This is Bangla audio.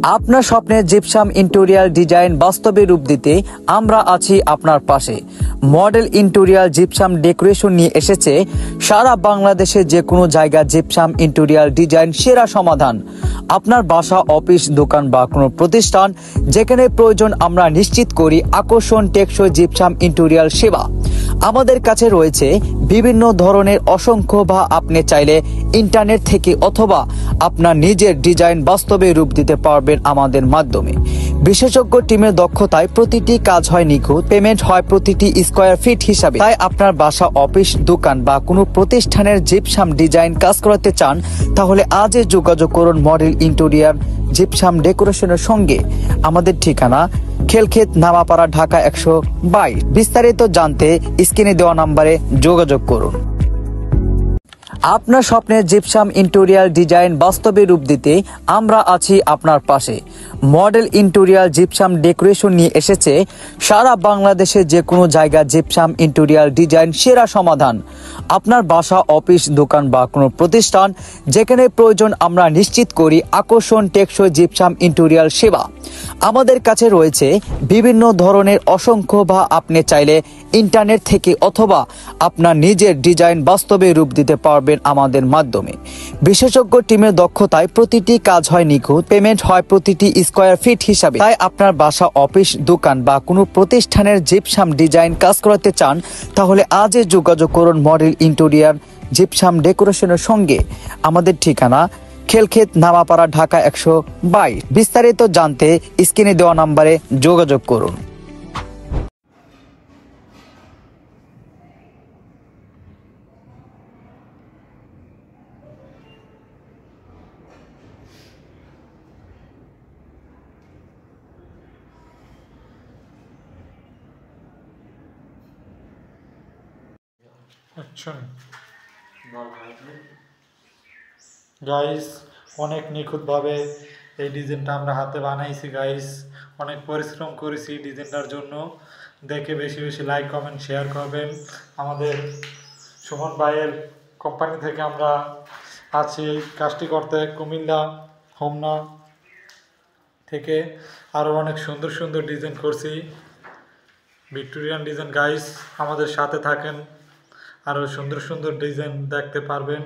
আপনার স্বপ্নের জিপসাম ইন্টেরিয়র ডিজাইন বাস্তবে রূপ দিতে আমরা আছি আপনার পাশে। মডেল ইন্টেরিয়র জিপসাম ডেকোরেশন নিয়ে এসেছে সারা বাংলাদেশে যে কোনো জায়গা জিপসাম ইন্টেরিয়র ডিজাইন সেরা সমাধান। আপনার বাসা, অফিস, দোকান বা কোনো প্রতিষ্ঠান যেখানে প্রয়োজন আমরা নিশ্চিত করি আকর্ষণ টেকসই জিপসাম ইন্টেরিয়র সেবা। আমাদের কাছে রয়েছে বিভিন্ন ধরনের অসংখ্য বা আপনি চাইলে ইন্টারনেট থেকে অথবা আপনার নিজের ডিজাইন বাস্তবে রূপ দিতে পারবেন আমাদের মাধ্যমে। বিশেষজ্ঞ টিমের দক্ষতায় প্রতিটি কাজ হয় নিখুঁত, পেমেন্ট হয় প্রতিটি স্কয়ার ফিট হিসাবে। তাই আপনার বাসা, অফিস, দোকান বা কোনো প্রতিষ্ঠানের জিপসাম ডিজাইন কাজ করাতে চান তাহলে আজই যোগাযোগ করুন মডেল ইন্টেরিয়র জিপসাম ডেকোরেশনের সঙ্গে। আমাদের ঠিকানা খেলক্ষেত, নামাপাড়া, ঢাকা 122। বিস্তারিত জানতে স্ক্রিনে দেওয়া নম্বরে যোগাযোগ করুন। আপনার স্বপ্নের জিপসাম ইন্টেরিয়র ডিজাইন বাস্তবে রূপ দিতে আমরা আছি আপনার পাশে। মডেল ইন্টেরিয়র জিপসাম ডেকোরেশন নিয়ে এসেছে সারা বাংলাদেশে যে কোনো জায়গা জিপসাম ইন্টেরিয়র ডিজাইন সেরা সমাধান। আপনার বাসা, অফিস, দোকান বা কোনো প্রতিষ্ঠান যেখানে প্রয়োজন আমরা নিশ্চিত করি আকর্ষণ টেকসই জিপসাম ইন্টেরিয়র সেবা। আমাদের কাছে রয়েছে বিভিন্ন ধরনের অসংখ্য বা আপনি চাইলে ইন্টারনেট থেকে অথবা আপনার নিজের ডিজাইন বাস্তবে রূপ দিতে পারবেন আমাদের মাধ্যমে। বিশেষজ্ঞ টিমের দক্ষতায় প্রতিটি কাজ হয় নিখুঁত, পেমেন্ট হয় প্রতিটি স্কয়ার ফিট হিসাবে। তাই আপনার বাসা, অফিস, দোকান বা কোনো প্রতিষ্ঠানের জিপসাম ডিজাইন কাজ করাতে চান তাহলে আজই যোগাযোগ করুন মডেল ইন্টেরিয়র জিপসাম ডেকোরেশনের সঙ্গে। আমাদের ঠিকানা খেলক্ষেত, নামাপাড়া, ঢাকা 122। বিস্তারিত জানতে স্ক্রিনে দেওয়া নম্বরে যোগাযোগ করুন। আচ্ছা গাইস, অনেক নিখুঁতভাবে এই ডিজাইনটা আমরা হাতে বানাইছি গাইস। অনেক পরিশ্রম করেছি ডিজাইনটার জন্য। দেখে বেশি বেশি লাইক, কমেন্ট, শেয়ার করবেন। আমাদের সুমন ভাইয়ের কোম্পানি থেকে আমরা আছি এই কাজটি করতে। কুমিল্লা হোমনা থেকে আরও অনেক সুন্দর সুন্দর ডিজাইন করছি, ভিক্টোরিয়ান ডিজাইন। গাইস আমাদের সাথে থাকেন, আরও সুন্দর সুন্দর ডিজাইন দেখতে পারবেন।